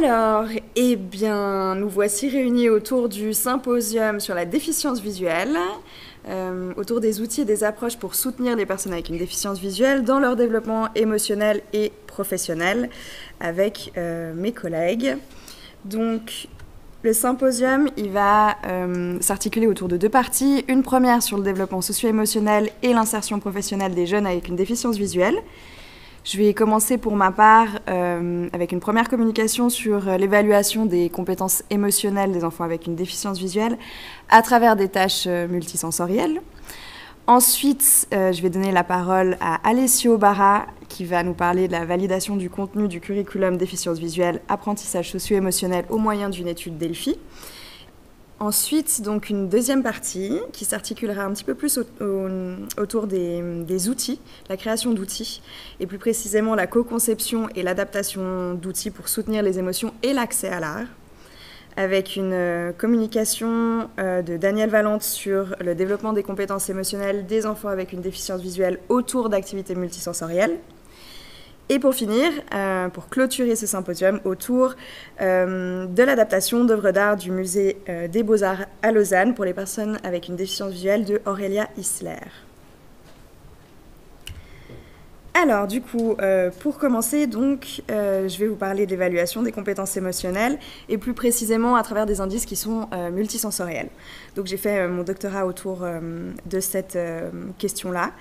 Alors, eh bien, nous voici réunis autour du symposium sur la déficience visuelle, autour des outils et des approches pour soutenir les personnes avec une déficience visuelle dans leur développement émotionnel et professionnel, avec mes collègues. Donc, le symposium, il va s'articuler autour de deux parties. Une première sur le développement socio-émotionnel et l'insertion professionnelle des jeunes avec une déficience visuelle. Je vais commencer pour ma part avec une première communication sur l'évaluation des compétences émotionnelles des enfants avec une déficience visuelle à travers des tâches multisensorielles. Ensuite, je vais donner la parole à Alessio Barra qui va nous parler de la validation du contenu du curriculum déficience visuelle, apprentissage socio-émotionnel au moyen d'une étude Delphi. Ensuite, donc une deuxième partie qui s'articulera un petit peu plus autour des outils, la création d'outils, et plus précisément la co-conception et l'adaptation d'outils pour soutenir les émotions et l'accès à l'art, avec une communication de Daniel Valente sur le développement des compétences émotionnelles des enfants avec une déficience visuelle autour d'activités multisensorielles. Et pour finir, pour clôturer ce symposium autour de l'adaptation d'œuvres d'art du musée des Beaux-Arts à Lausanne pour les personnes avec une déficience visuelle de Aurélia Isler. Alors, du coup, pour commencer, donc, je vais vous parler de l'évaluation des compétences émotionnelles et plus précisément à travers des indices qui sont multisensoriels. Donc, j'ai fait mon doctorat autour de cette question-là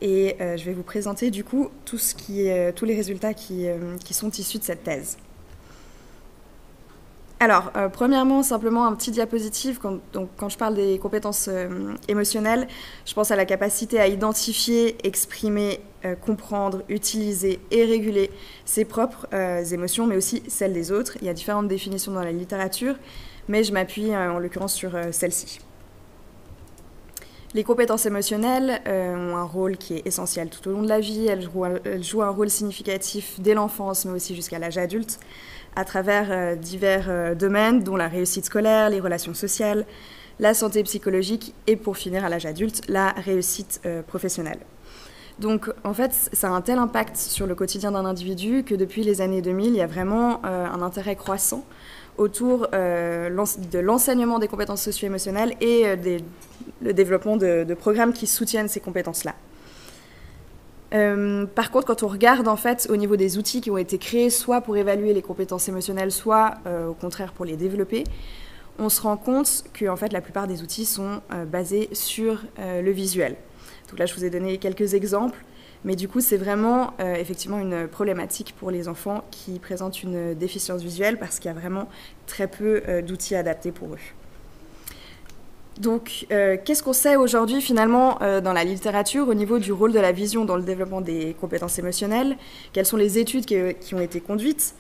et je vais vous présenter, du coup, tous les résultats qui sont issus de cette thèse. Alors, premièrement, simplement un petit diapositive. Quand je parle des compétences émotionnelles, je pense à la capacité à identifier, exprimer, comprendre, utiliser et réguler ses propres émotions, mais aussi celles des autres. Il y a différentes définitions dans la littérature, mais je m'appuie en l'occurrence sur celle-ci. Les compétences émotionnelles ont un rôle qui est essentiel tout au long de la vie. Elles jouent un rôle significatif dès l'enfance, mais aussi jusqu'à l'âge adulte, à travers divers domaines, dont la réussite scolaire, les relations sociales, la santé psychologique et, pour finir, à l'âge adulte, la réussite professionnelle. Donc, en fait, ça a un tel impact sur le quotidien d'un individu que depuis les années 2000, il y a vraiment un intérêt croissant autour de l'enseignement des compétences socio-émotionnelles et le développement de programmes qui soutiennent ces compétences-là. Par contre, quand on regarde en fait au niveau des outils qui ont été créés, soit pour évaluer les compétences émotionnelles, soit au contraire pour les développer, on se rend compte que en fait, la plupart des outils sont basés sur le visuel. Donc là, je vous ai donné quelques exemples, mais du coup, c'est vraiment effectivement une problématique pour les enfants qui présentent une déficience visuelle parce qu'il y a vraiment très peu d'outils adaptés pour eux. Donc, qu'est-ce qu'on sait aujourd'hui finalement dans la littérature au niveau du rôle de la vision dans le développement des compétences émotionnelles? Quelles sont les études qui ont été conduites?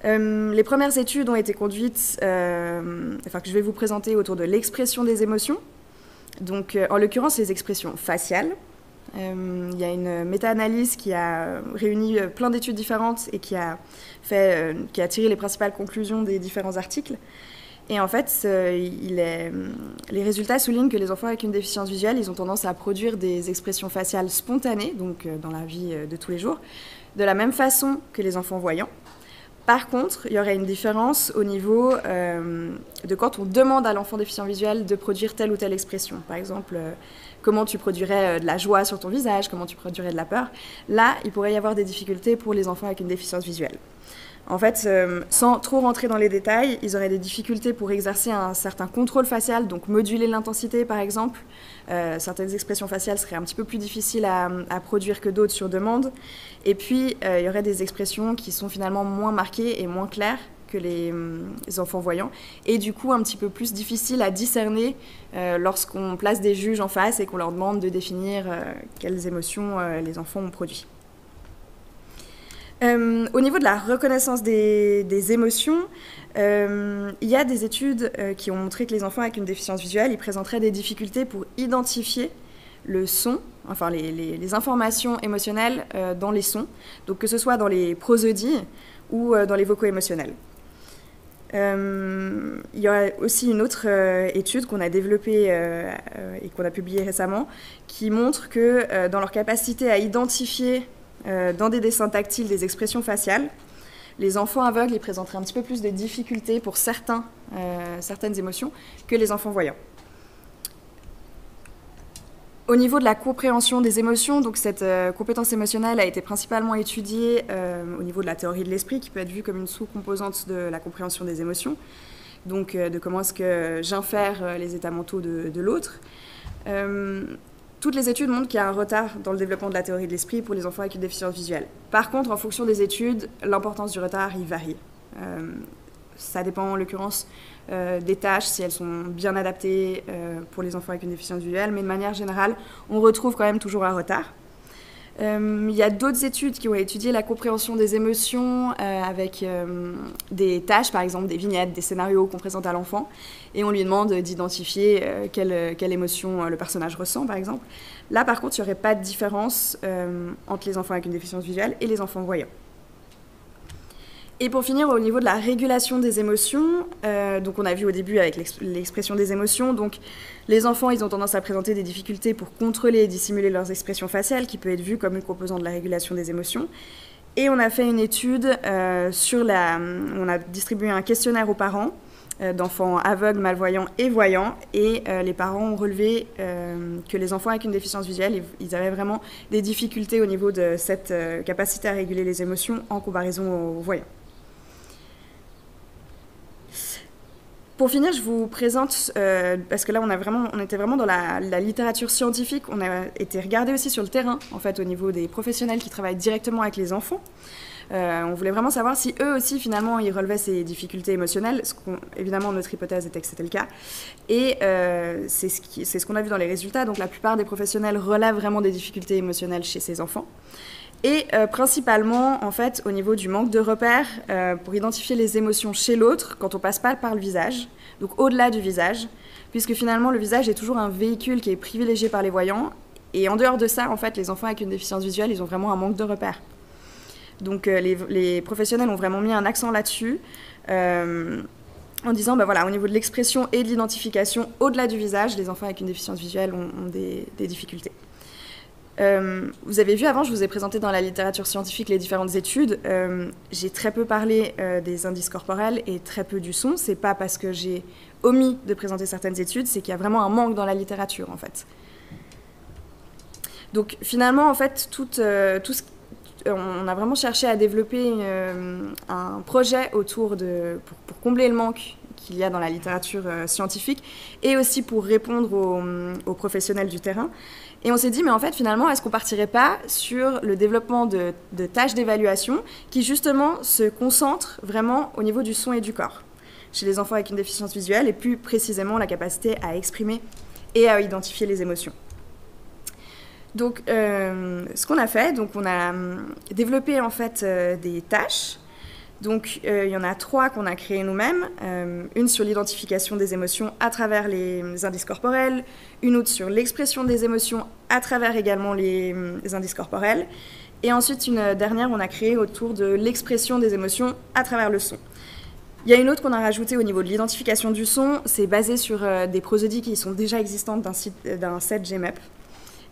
Les premières études ont été conduites, que je vais vous présenter autour de l'expression des émotions. Donc, en l'occurrence, les expressions faciales. Il y a une méta-analyse qui a réuni plein d'études différentes et qui a tiré les principales conclusions des différents articles. Et en fait, les résultats soulignent que les enfants avec une déficience visuelle, ils ont tendance à produire des expressions faciales spontanées, donc dans la vie de tous les jours, de la même façon que les enfants voyants. Par contre, il y aurait une différence au niveau de quand on demande à l'enfant déficient visuel de produire telle ou telle expression. Par exemple, comment tu produirais de la joie sur ton visage, comment tu produirais de la peur. Là, il pourrait y avoir des difficultés pour les enfants avec une déficience visuelle. En fait, sans trop rentrer dans les détails, ils auraient des difficultés pour exercer un certain contrôle facial, donc moduler l'intensité par exemple. Certaines expressions faciales seraient un petit peu plus difficiles à produire que d'autres sur demande. Et puis, il y aurait des expressions qui sont finalement moins marquées et moins claires que les enfants voyants, et du coup un petit peu plus difficiles à discerner lorsqu'on place des juges en face et qu'on leur demande de définir quelles émotions les enfants ont produit. Au niveau de la reconnaissance des émotions, il y a des études qui ont montré que les enfants avec une déficience visuelle, ils présenteraient des difficultés pour identifier le son, enfin les informations émotionnelles dans les sons, donc que ce soit dans les prosodies ou dans les vocaux émotionnels. Il y a aussi une autre étude qu'on a développée et qu'on a publiée récemment qui montre que dans leur capacité à identifier dans des dessins tactiles des expressions faciales, les enfants aveugles ils présenteraient un petit peu plus de difficultés pour certaines émotions que les enfants voyants. Au niveau de la compréhension des émotions, donc cette compétence émotionnelle a été principalement étudiée au niveau de la théorie de l'esprit, qui peut être vue comme une sous-composante de la compréhension des émotions, donc de comment est-ce que j'infère les états mentaux de l'autre. Toutes les études montrent qu'il y a un retard dans le développement de la théorie de l'esprit pour les enfants avec une déficience visuelle. Par contre, en fonction des études, l'importance du retard, il varie. Ça dépend en l'occurrence des tâches, si elles sont bien adaptées pour les enfants avec une déficience visuelle, mais de manière générale, on retrouve quand même toujours un retard. Il y a d'autres études qui ont étudié la compréhension des émotions avec des tâches, par exemple des vignettes, des scénarios qu'on présente à l'enfant, et on lui demande d'identifier quelle émotion le personnage ressent, par exemple. Là, par contre, il n'y aurait pas de différence entre les enfants avec une déficience visuelle et les enfants voyants. Et pour finir, au niveau de la régulation des émotions, donc on a vu au début avec l'expression des émotions, donc les enfants ils ont tendance à présenter des difficultés pour contrôler et dissimuler leurs expressions faciales, qui peut être vue comme une composante de la régulation des émotions. Et on a fait une étude on a distribué un questionnaire aux parents d'enfants aveugles, malvoyants et voyants, et les parents ont relevé que les enfants avec une déficience visuelle, ils avaient vraiment des difficultés au niveau de cette capacité à réguler les émotions en comparaison aux voyants. Pour finir, je vous présente, parce que là on était vraiment dans la littérature scientifique, on a été regardé aussi sur le terrain, en fait, au niveau des professionnels qui travaillent directement avec les enfants. On voulait vraiment savoir si eux aussi, finalement, ils relevaient ces difficultés émotionnelles. Évidemment, notre hypothèse était que c'était le cas. Et c'est ce qu'on a vu dans les résultats. Donc la plupart des professionnels relèvent vraiment des difficultés émotionnelles chez ces enfants. Et principalement, en fait, au niveau du manque de repères, pour identifier les émotions chez l'autre, quand on passe pas par le visage, donc au-delà du visage, puisque finalement, le visage est toujours un véhicule qui est privilégié par les voyants. Et en dehors de ça, en fait, les enfants avec une déficience visuelle, ils ont vraiment un manque de repères. Donc les professionnels ont vraiment mis un accent là-dessus, en disant, voilà, au niveau de l'expression et de l'identification, au-delà du visage, les enfants avec une déficience visuelle ont des difficultés. Vous avez vu avant, je vous ai présenté dans la littérature scientifique les différentes études. J'ai très peu parlé des indices corporels et très peu du son. C'est pas parce que j'ai omis de présenter certaines études, c'est qu'il y a vraiment un manque dans la littérature, en fait. Donc finalement, en fait, on a vraiment cherché à développer un projet pour combler le manque qu'il y a dans la littérature scientifique et aussi pour répondre aux professionnels du terrain. Et on s'est dit, mais en fait, finalement, est-ce qu'on partirait pas sur le développement de tâches d'évaluation qui, justement, se concentrent vraiment au niveau du son et du corps, chez les enfants avec une déficience visuelle, et plus précisément la capacité à exprimer et à identifier les émotions. Donc, ce qu'on a fait, donc on a développé, en fait, des tâches. Donc, il y en a 3 qu'on a créées nous-mêmes. Une sur l'identification des émotions à travers les indices corporels, une autre sur l'expression des émotions à travers également les indices corporels, et ensuite une dernière on a créée autour de l'expression des émotions à travers le son. Il y a une autre qu'on a rajoutée au niveau de l'identification du son, c'est basé sur des prosodies qui sont déjà existantes d'un set GMEP.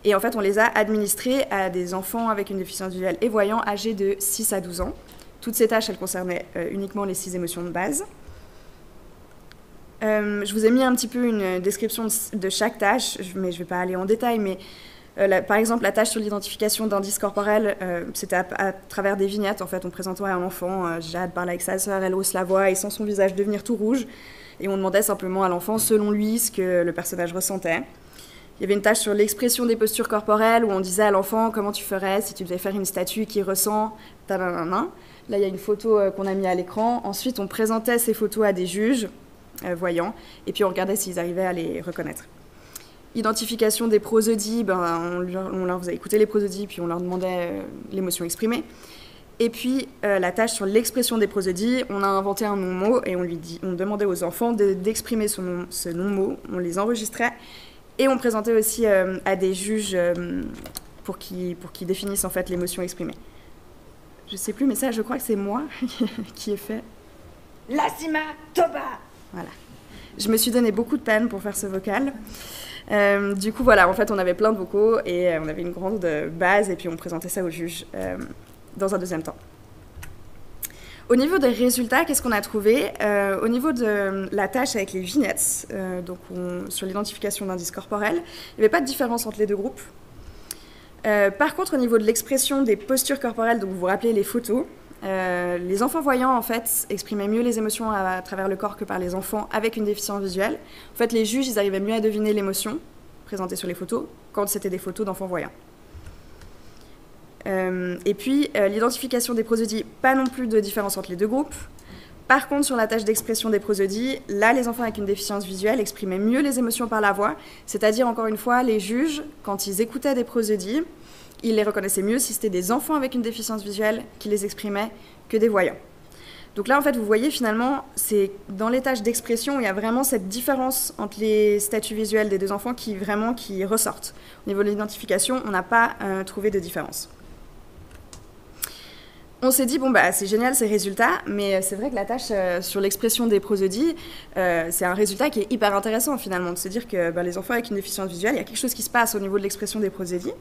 Et en fait, on les a administrées à des enfants avec une déficience visuelle et voyants âgés de 6 à 12 ans. Toutes ces tâches, elles concernaient uniquement les 6 émotions de base. Je vous ai mis un petit peu une description de chaque tâche, mais je ne vais pas aller en détail. Mais par exemple, la tâche sur l'identification d'indices corporels, c'était à travers des vignettes. En fait, on présentait à un enfant, Jade parle avec sa sœur, elle hausse la voix et sent son visage devenir tout rouge. Et on demandait simplement à l'enfant, selon lui, ce que le personnage ressentait. Il y avait une tâche sur l'expression des postures corporelles où on disait à l'enfant comment tu ferais si tu devais faire une statue qui ressent ta-da-da-da. Là, il y a une photo qu'on a mise à l'écran. Ensuite, on présentait ces photos à des juges voyants et puis on regardait s'ils arrivaient à les reconnaître. Identification des prosodies, on leur faisait écouter les prosodies puis on leur demandait l'émotion exprimée. Et puis, la tâche sur l'expression des prosodies, on a inventé un nom-mot et on demandait aux enfants d'exprimer ce nom-mot. On les enregistrait. Et on présentait aussi à des juges pour qu'ils définissent en fait l'émotion exprimée. Je sais plus, mais ça, je crois que c'est moi qui ai fait. Lassima Toba. Voilà. Je me suis donné beaucoup de peine pour faire ce vocal. Du coup, voilà, en fait, on avait plein de vocaux et on avait une grande base et puis on présentait ça aux juges dans un deuxième temps. Au niveau des résultats, qu'est-ce qu'on a trouvé? Au niveau de la tâche avec les vignettes, sur l'identification d'indices corporels, il n'y avait pas de différence entre les deux groupes. Par contre, au niveau de l'expression des postures corporelles, donc vous vous rappelez les photos, les enfants voyants en fait exprimaient mieux les émotions à travers le corps que par les enfants avec une déficience visuelle. En fait, les juges, ils arrivaient mieux à deviner l'émotion présentée sur les photos quand c'était des photos d'enfants voyants. Et puis, l'identification des prosodies, pas non plus de différence entre les deux groupes. Par contre, sur la tâche d'expression des prosodies, là, les enfants avec une déficience visuelle exprimaient mieux les émotions par la voix, c'est-à-dire, encore une fois, les juges, quand ils écoutaient des prosodies, ils les reconnaissaient mieux si c'était des enfants avec une déficience visuelle qui les exprimaient que des voyants. Donc là, en fait, vous voyez, finalement, c'est dans les tâches d'expression, il y a vraiment cette différence entre les statuts visuels des deux enfants qui ressortent. Au niveau de l'identification, on n'a pas trouvé de différence. On s'est dit, bon, bah, c'est génial ces résultats, mais c'est vrai que la tâche sur l'expression des prosodies, c'est un résultat qui est hyper intéressant finalement, de se dire que les enfants avec une déficience visuelle, il y a quelque chose qui se passe au niveau de l'expression des prosodies.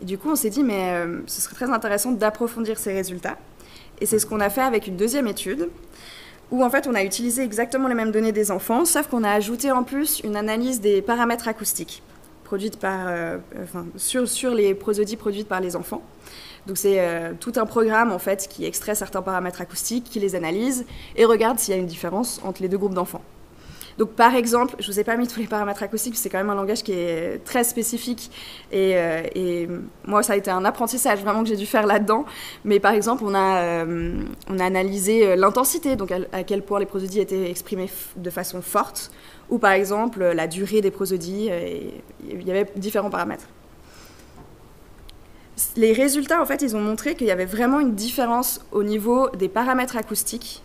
Et du coup, on s'est dit, mais ce serait très intéressant d'approfondir ces résultats. Et c'est ce qu'on a fait avec une deuxième étude, où en fait, on a utilisé exactement les mêmes données des enfants, sauf qu'on a ajouté en plus une analyse des paramètres acoustiques produite sur les prosodies produites par les enfants. Donc c'est tout un programme en fait qui extrait certains paramètres acoustiques, qui les analyse et regarde s'il y a une différence entre les deux groupes d'enfants. Donc par exemple, je ne vous ai pas mis tous les paramètres acoustiques, c'est quand même un langage qui est très spécifique et moi ça a été un apprentissage vraiment que j'ai dû faire là-dedans. Mais par exemple, on a analysé l'intensité, donc à quel point les prosodies étaient exprimées de façon forte, ou par exemple la durée des prosodies, il y avait différents paramètres. Les résultats, en fait, ils ont montré qu'il y avait vraiment une différence au niveau des paramètres acoustiques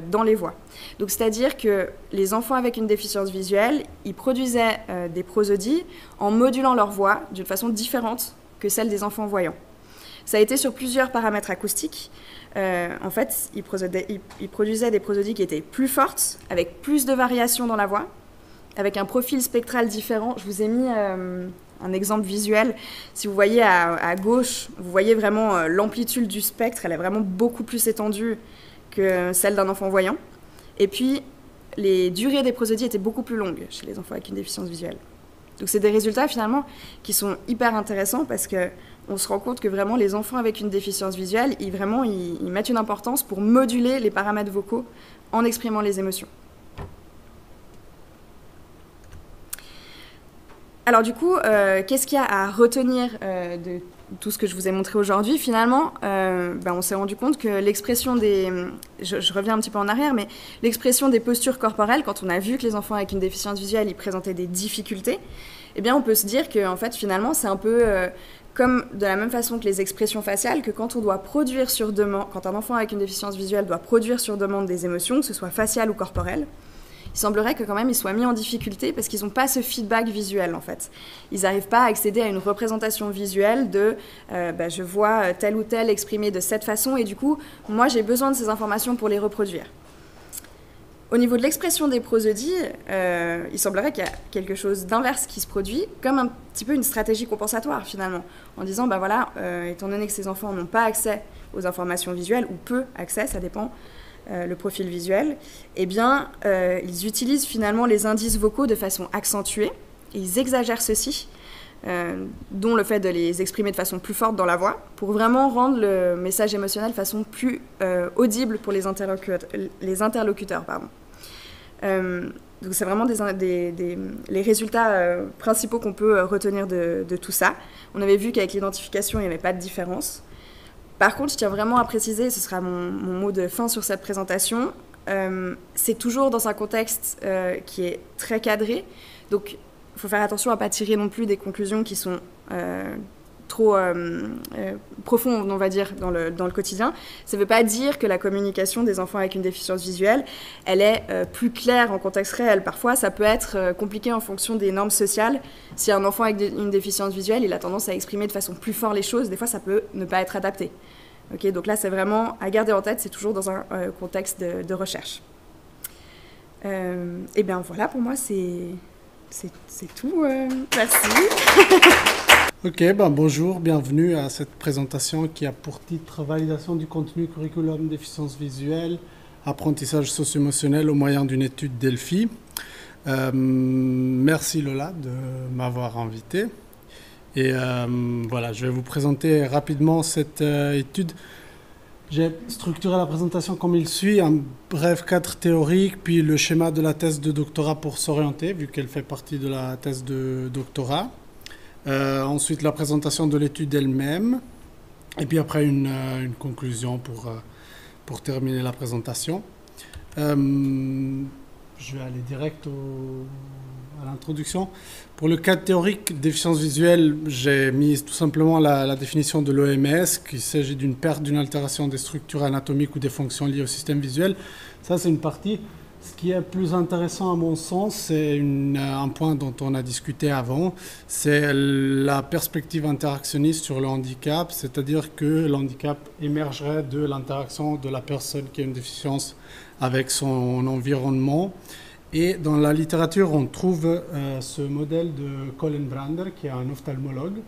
dans les voix. Donc, c'est-à-dire que les enfants avec une déficience visuelle, ils produisaient des prosodies en modulant leur voix d'une façon différente que celle des enfants voyants. Ça a été sur plusieurs paramètres acoustiques. En fait, ils produisaient des prosodies qui étaient plus fortes, avec plus de variations dans la voix, avec un profil spectral différent. Je vous ai mis un exemple visuel. Si vous voyez à gauche, vous voyez vraiment l'amplitude du spectre, elle est vraiment beaucoup plus étendue que celle d'un enfant voyant. Et puis, les durées des prosodies étaient beaucoup plus longues chez les enfants avec une déficience visuelle. Donc c'est des résultats finalement qui sont hyper intéressants parce qu'on se rend compte que vraiment les enfants avec une déficience visuelle, ils mettent une importance pour moduler les paramètres vocaux en exprimant les émotions. Alors du coup, qu'est-ce qu'il y a à retenir de tout ce que je vous ai montré aujourd'hui? Finalement, on s'est rendu compte que l'expression des... Je reviens un petit peu en arrière, mais l'expression des postures corporelles, quand on a vu que les enfants avec une déficience visuelle, ils présentaient des difficultés, eh bien on peut se dire que en fait, finalement, c'est un peu comme de la même façon que les expressions faciales, que quand on doit produire sur demande, quand un enfant avec une déficience visuelle doit produire sur demande des émotions, que ce soit faciales ou corporelles, il semblerait que quand même ils soient mis en difficulté parce qu'ils n'ont pas ce feedback visuel en fait. Ils n'arrivent pas à accéder à une représentation visuelle de je vois tel ou tel exprimé de cette façon et du coup, moi j'ai besoin de ces informations pour les reproduire. Au niveau de l'expression des prosodies, il semblerait qu'il y a quelque chose d'inverse qui se produit, comme un petit peu une stratégie compensatoire finalement, en disant étant donné que ces enfants n'ont pas accès aux informations visuelles, ou peu accès, ça dépend, le profil visuel, eh bien, ils utilisent finalement les indices vocaux de façon accentuée, et ils exagèrent ceci, dont le fait de les exprimer de façon plus forte dans la voix, pour vraiment rendre le message émotionnel de façon plus audible pour les interlocuteurs. Donc c'est vraiment les résultats principaux qu'on peut retenir de tout ça. On avait vu qu'avec l'identification, il n'y avait pas de différence. Par contre, je tiens vraiment à préciser, ce sera mon mot de fin sur cette présentation, c'est toujours dans un contexte qui est très cadré, donc il faut faire attention à ne pas tirer non plus des conclusions qui sont trop profondes, on va dire, dans le quotidien. Ça ne veut pas dire que la communication des enfants avec une déficience visuelle, elle est plus claire en contexte réel. Parfois, ça peut être compliqué en fonction des normes sociales. Si un enfant avec une déficience visuelle, il a tendance à exprimer de façon plus forte les choses, des fois, ça peut ne pas être adapté. Okay, donc là, c'est vraiment à garder en tête, c'est toujours dans un contexte de recherche. Et bien voilà, pour moi, c'est tout. Merci. Ok, ben bonjour, bienvenue à cette présentation qui a pour titre Validation du contenu curriculum déficience visuelle, apprentissage socio-émotionnel au moyen d'une étude Delphi. Merci Lola de m'avoir invité. Et voilà, je vais vous présenter rapidement cette étude. J'ai structuré la présentation comme il suit, un bref cadre théorique, puis le schéma de la thèse de doctorat pour s'orienter, vu qu'elle fait partie de la thèse de doctorat. Ensuite, la présentation de l'étude elle-même. Et puis après, une conclusion pour terminer la présentation. Je vais aller direct à l'introduction. Pour le cadre théorique déficience visuelle, j'ai mis tout simplement la définition de l'OMS, qu'il s'agit d'une perte, d'une altération des structures anatomiques ou des fonctions liées au système visuel. Ça, c'est une partie. Ce qui est plus intéressant à mon sens, c'est un point dont on a discuté avant, c'est la perspective interactionniste sur le handicap, c'est-à-dire que le handicap émergerait de l'interaction de la personne qui a une déficience avec son environnement. Et dans la littérature, on trouve ce modèle de Colin Brander, qui est un ophtalmologue,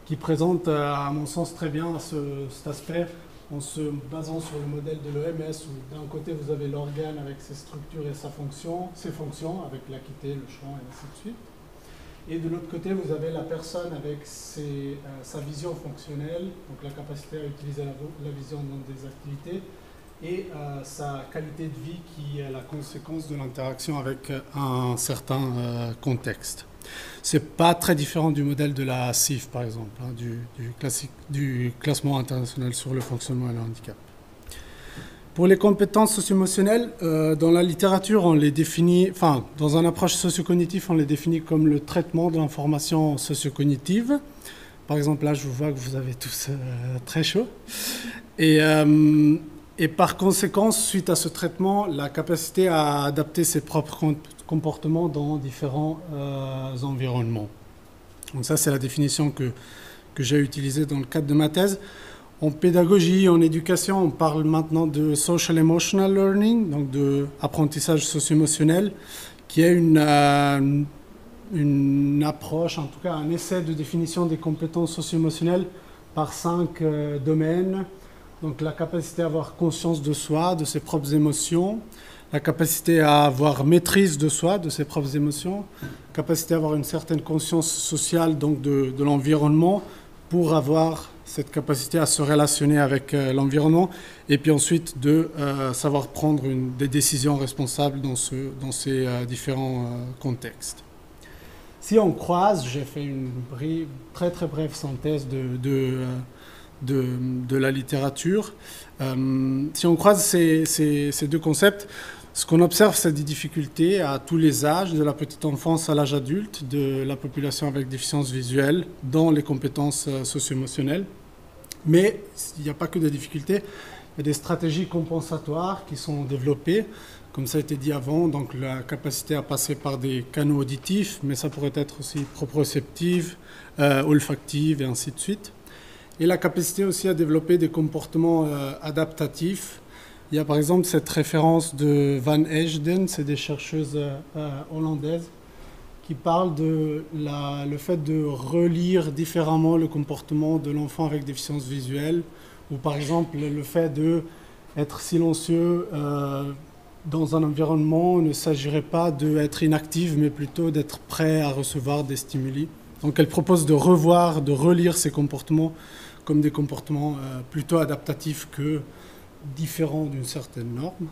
qui présente, à mon sens, très bien cet aspect en se basant sur le modèle de l'OMS, où d'un côté vous avez l'organe avec ses structures et ses fonctions, avec l'acuité, le champ et ainsi de suite. Et de l'autre côté, vous avez la personne avec sa vision fonctionnelle, donc la capacité à utiliser la vision dans des activités, et sa qualité de vie qui est la conséquence de l'interaction avec un certain contexte. C'est pas très différent du modèle de la CIF, par exemple, hein, du classement international sur le fonctionnement et le handicap. Pour les compétences socio-émotionnelles, dans la littérature, on les définit, enfin, dans une approche socio-cognitive, on les définit comme le traitement de l'information socio-cognitive. Par exemple, là, je vous vois que vous avez tous très chaud. Et par conséquent, suite à ce traitement, la capacité à adapter ses propres comportements dans différents environnements. Donc ça, c'est la définition que j'ai utilisée dans le cadre de ma thèse. En pédagogie, en éducation, on parle maintenant de social emotional learning, donc de apprentissage socio-émotionnel, qui est une approche, en tout cas un essai de définition des compétences socio-émotionnelles par 5 domaines. Donc la capacité à avoir conscience de soi, de ses propres émotions, la capacité à avoir maîtrise de soi, de ses propres émotions, capacité à avoir une certaine conscience sociale, donc de l'environnement, pour avoir cette capacité à se relationner avec l'environnement, et puis ensuite de savoir prendre des décisions responsables dans ces différents contextes. Si on croise, j'ai fait une très très brève synthèse de la littérature. Si on croise ces deux concepts, ce qu'on observe, c'est des difficultés à tous les âges, de la petite enfance à l'âge adulte, de la population avec déficience visuelle, dans les compétences socio-émotionnelles. Mais il n'y a pas que des difficultés, il y a des stratégies compensatoires qui sont développées, comme ça a été dit avant, donc la capacité à passer par des canaux auditifs, mais ça pourrait être aussi proprioceptive, olfactive et ainsi de suite. Et la capacité aussi à développer des comportements adaptatifs. Il y a par exemple cette référence de Van Heijden, c'est des chercheuses hollandaises, qui parlent de le fait de relire différemment le comportement de l'enfant avec déficience visuelle, ou par exemple le fait d'être silencieux dans un environnement, il ne s'agirait pas d'être inactif, mais plutôt d'être prêt à recevoir des stimuli. Donc elle propose de revoir, de relire ces comportements comme des comportements plutôt adaptatifs que différents d'une certaine norme.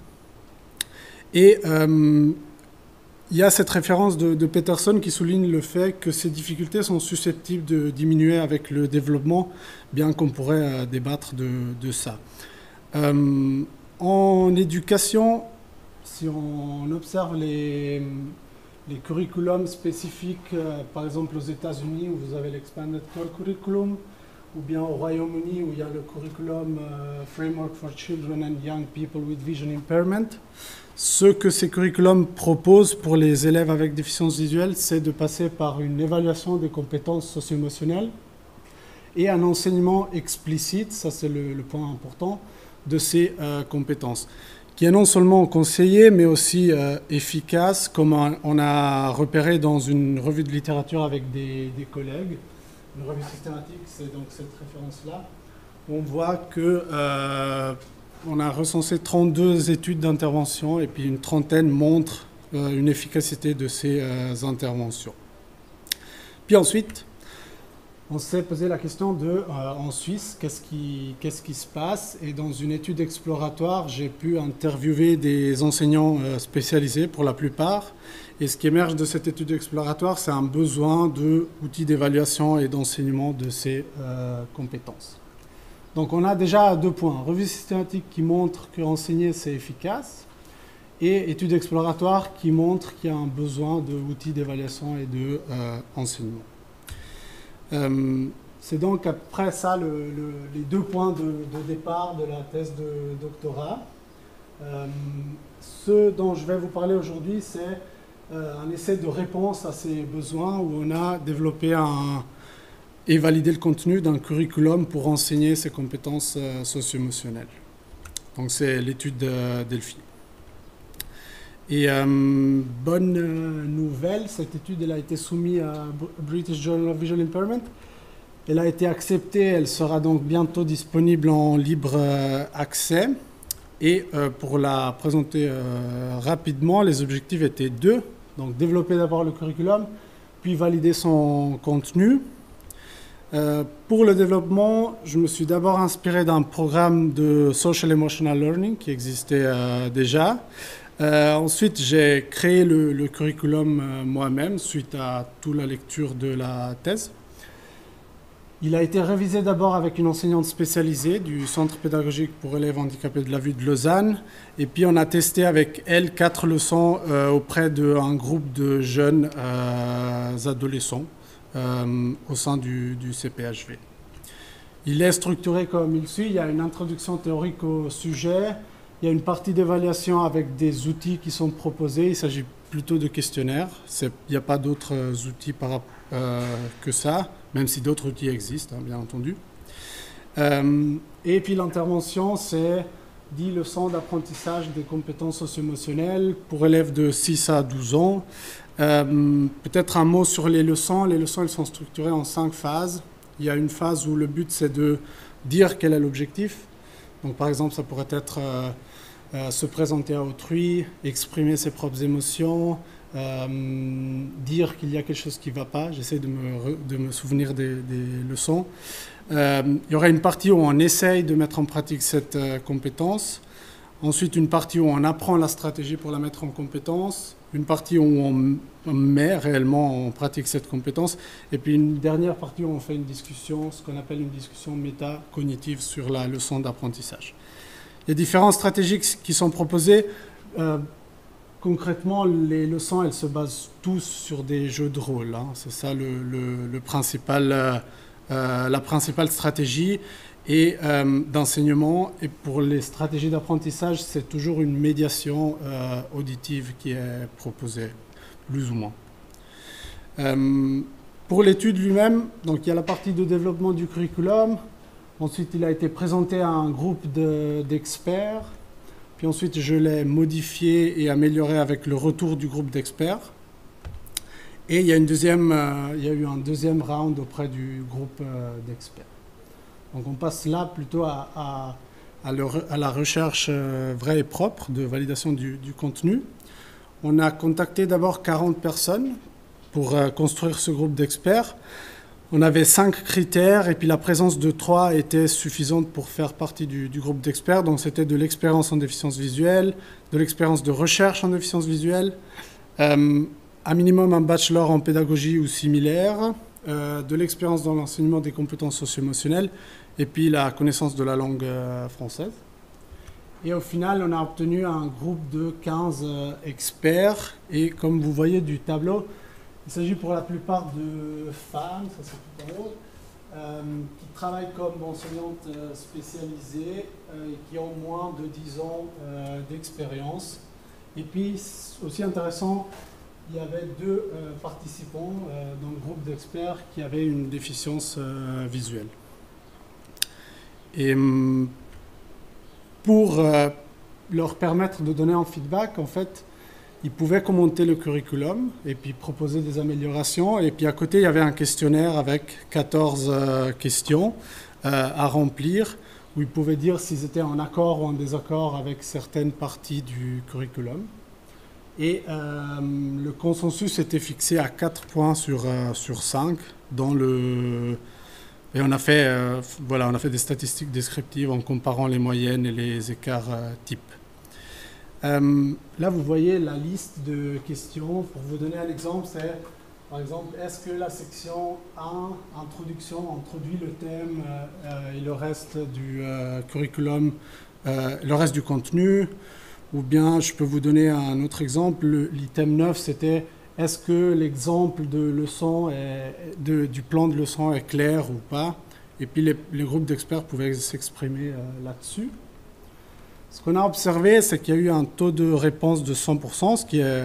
Et il y a cette référence de Peterson qui souligne le fait que ces difficultés sont susceptibles de diminuer avec le développement, bien qu'on pourrait débattre de ça. En éducation, si on observe les curriculums spécifiques, par exemple aux États-Unis, où vous avez l'Expanded Core Curriculum, ou bien au Royaume-Uni, où il y a le curriculum Framework for Children and Young People with Vision Impairment. Ce que ces curriculums proposent pour les élèves avec déficience visuelle, c'est de passer par une évaluation des compétences socio-émotionnelles et un enseignement explicite, ça c'est le point important, de ces compétences, qui est non seulement conseillé, mais aussi efficace, comme on a repéré dans une revue de littérature avec des collègues. une revue systématique, c'est donc cette référence-là. On voit que on a recensé 32 études d'intervention et puis une trentaine montrent une efficacité de ces interventions. Puis ensuite, on s'est posé la question de, en Suisse, qu'est-ce qui se passe? Et dans une étude exploratoire, j'ai pu interviewer des enseignants spécialisés pour la plupart. Et ce qui émerge de cette étude exploratoire, c'est un besoin d'outils d'évaluation et d'enseignement de ces compétences. Donc on a déjà 2 points. Revue systématique qui montre que enseigner, c'est efficace. Et étude exploratoire qui montre qu'il y a un besoin d'outils d'évaluation et d'enseignement. C'est donc après ça les 2 points de départ de la thèse de doctorat. Ce dont je vais vous parler aujourd'hui, c'est un essai de réponse à ces besoins où on a développé et validé le contenu d'un curriculum pour enseigner ces compétences socio-émotionnelles. Donc c'est l'étude Delphi. Et bonne nouvelle, cette étude elle a été soumise à British Journal of Visual Impairment. Elle a été acceptée, elle sera donc bientôt disponible en libre accès. Et pour la présenter rapidement, les objectifs étaient 2. Donc développer d'abord le curriculum, puis valider son contenu. Pour le développement, je me suis d'abord inspiré d'un programme de Social Emotional Learning qui existait déjà. Ensuite, j'ai créé le curriculum moi-même suite à toute la lecture de la thèse. Il a été révisé d'abord avec une enseignante spécialisée du Centre pédagogique pour élèves handicapés de la vue de Lausanne. Et puis, on a testé avec elle 4 leçons auprès d'un groupe de jeunes adolescents au sein du CPHV. Il est structuré comme il suit. Il y a une introduction théorique au sujet. Il y a une partie d'évaluation avec des outils qui sont proposés. Il s'agit plutôt de questionnaires. Il n'y a pas d'autres outils que ça, même si d'autres outils existent, hein, bien entendu. Et puis l'intervention, c'est 10 leçons d'apprentissage des compétences socio-émotionnelles pour élèves de 6 à 12 ans. Peut-être un mot sur les leçons. Les leçons, elles sont structurées en 5 phases. Il y a une phase où le but, c'est de dire quel est l'objectif. Donc, par exemple, ça pourrait être se présenter à autrui, exprimer ses propres émotions, dire qu'il y a quelque chose qui ne va pas. J'essaie de me souvenir des leçons. Il y aura une partie où on essaye de mettre en pratique cette compétence. Ensuite, une partie où on apprend la stratégie pour la mettre en compétence. Une partie où on met réellement en pratique cette compétence. Et puis une dernière partie où on fait une discussion, ce qu'on appelle une discussion métacognitive sur la leçon d'apprentissage. Il y a différentes stratégies qui sont proposées. Concrètement, les leçons, elles se basent tous sur des jeux de rôle. Hein. C'est ça la principale stratégie d'enseignement. Et pour les stratégies d'apprentissage, c'est toujours une médiation auditive qui est proposée, plus ou moins. Pour l'étude lui-même, donc il y a la partie de développement du curriculum. Ensuite, il a été présenté à un groupe d'experts. Puis ensuite, je l'ai modifié et amélioré avec le retour du groupe d'experts. Et il y a eu un deuxième round auprès du groupe d'experts. Donc on passe là plutôt à la recherche vraie et propre de validation du contenu. On a contacté d'abord 40 personnes pour construire ce groupe d'experts. On avait 5 critères et puis la présence de 3 était suffisante pour faire partie du groupe d'experts. Donc c'était de l'expérience en déficience visuelle, de l'expérience de recherche en déficience visuelle, un minimum un bachelor en pédagogie ou similaire, de l'expérience dans l'enseignement des compétences socio-émotionnelles et puis la connaissance de la langue française. Et au final, on a obtenu un groupe de 15 experts. Et comme vous voyez du tableau, il s'agit pour la plupart de femmes, ça c'est tout en haut, qui travaillent comme enseignantes spécialisées et qui ont moins de 10 ans d'expérience. Et puis, aussi intéressant, il y avait 2 participants dans le groupe d'experts qui avaient une déficience visuelle. Et pour leur permettre de donner un feedback, en fait, Ils pouvaient commenter le curriculum et puis proposer des améliorations. Et puis à côté, il y avait un questionnaire avec 14 questions à remplir, où ils pouvaient dire s'ils étaient en accord ou en désaccord avec certaines parties du curriculum. Et le consensus était fixé à 4 points sur 5 dans le... Et on a fait, voilà, on a fait des statistiques descriptives en comparant les moyennes et les écarts types. Là, vous voyez la liste de questions. Pour vous donner un exemple, c'est, par exemple, est-ce que la section 1, introduction, introduit le thème et le reste du curriculum, le reste du contenu? Ou bien, je peux vous donner un autre exemple. L'item 9, c'était, est-ce que l'exemple de leçon du plan de leçon est clair ou pas? Et puis, les groupes d'experts pouvaient s'exprimer là-dessus. Ce qu'on a observé, c'est qu'il y a eu un taux de réponse de 100%, ce qui est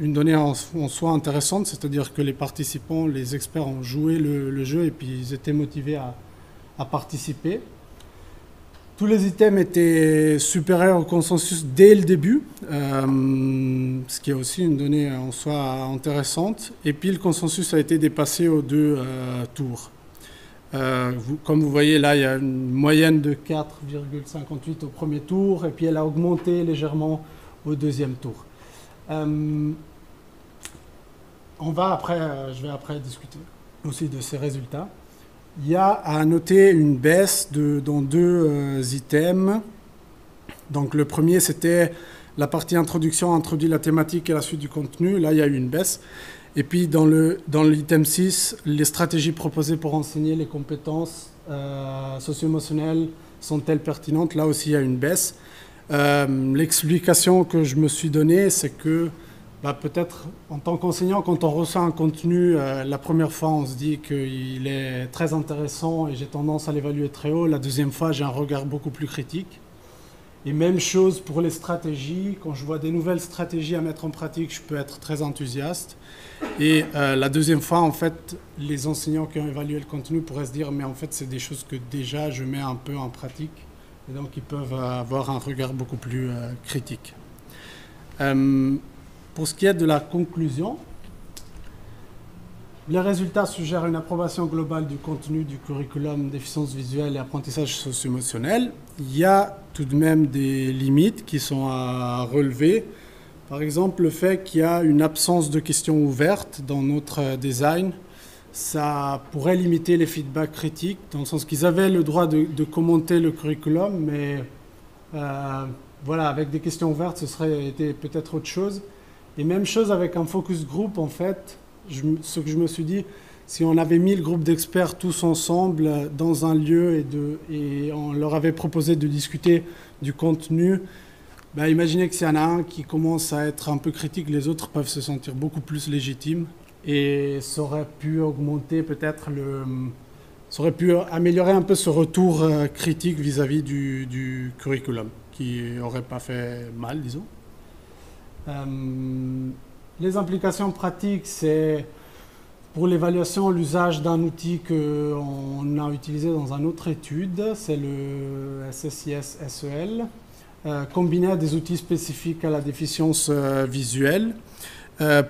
une donnée en soi intéressante, c'est-à-dire que les participants, les experts ont joué le jeu et puis ils étaient motivés à participer. Tous les items étaient supérieurs au consensus dès le début, ce qui est aussi une donnée en soi intéressante. Et puis le consensus a été dépassé aux 2 tours. Comme vous voyez là, il y a une moyenne de 4,58 au premier tour et puis elle a augmenté légèrement au deuxième tour. Je vais après discuter aussi de ces résultats. Il y a à noter une baisse dans 2 items. Donc le premier, c'était la partie introduction, introduit la thématique et la suite du contenu. Là, il y a eu une baisse. Et puis dans l'item 6, les stratégies proposées pour enseigner les compétences socio-émotionnelles sont-elles pertinentes? Là aussi, il y a une baisse. L'explication que je me suis donnée, c'est que peut-être en tant qu'enseignant, quand on reçoit un contenu, la première fois, on se dit qu'il est très intéressant et j'ai tendance à l'évaluer très haut. La deuxième fois, j'ai un regard beaucoup plus critique. Et même chose pour les stratégies. Quand je vois des nouvelles stratégies à mettre en pratique, je peux être très enthousiaste. Et la deuxième fois, en fait, les enseignants qui ont évalué le contenu pourraient se dire « mais en fait, c'est des choses que déjà je mets un peu en pratique ». Et donc, ils peuvent avoir un regard beaucoup plus critique. Pour ce qui est de la conclusion, les résultats suggèrent une approbation globale du contenu du curriculum déficience visuelle et apprentissage socio-émotionnel. Il y a tout de même des limites qui sont à relever. Par exemple, le fait qu'il y a une absence de questions ouvertes dans notre design, ça pourrait limiter les feedbacks critiques, dans le sens qu'ils avaient le droit de commenter le curriculum, mais voilà, avec des questions ouvertes, ce serait été peut-être autre chose. Et même chose avec un focus group, en fait, ce que je me suis dit, si on avait mis le groupe d'experts tous ensemble dans un lieu et on leur avait proposé de discuter du contenu, imaginez que s'il y en a un qui commence à être un peu critique, les autres peuvent se sentir beaucoup plus légitimes et ça aurait pu augmenter peut-être ça aurait pu améliorer un peu ce retour critique vis-à-vis du curriculum, qui n'aurait pas fait mal, disons. Les implications pratiques, c'est pour l'évaluation, l'usage d'un outil qu'on a utilisé dans une autre étude, c'est le SSIS-SEL, combiné à des outils spécifiques à la déficience visuelle.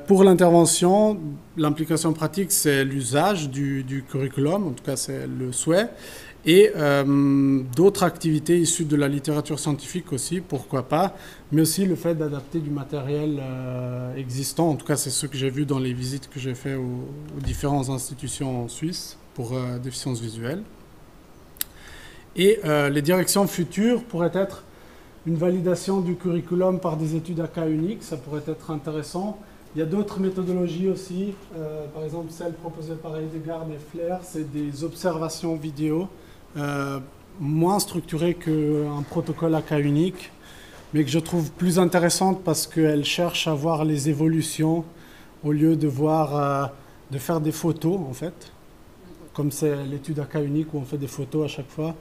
Pour l'intervention, l'implication pratique, c'est l'usage du curriculum, en tout cas c'est le souhait, et d'autres activités issues de la littérature scientifique aussi, pourquoi pas, mais aussi le fait d'adapter du matériel existant. En tout cas, c'est ce que j'ai vu dans les visites que j'ai faites aux différentes institutions en Suisse pour déficience visuelle. Et les directions futures pourraient être une validation du curriculum par des études à cas unique, ça pourrait être intéressant. Il y a d'autres méthodologies aussi, par exemple celle proposée par Heidegger et Flair, c'est des observations vidéo, moins structurées qu'un protocole à cas unique, mais que je trouve plus intéressante parce qu'elle cherche à voir les évolutions au lieu de faire des photos en fait. Comme c'est l'étude à cas unique où on fait des photos à chaque fois,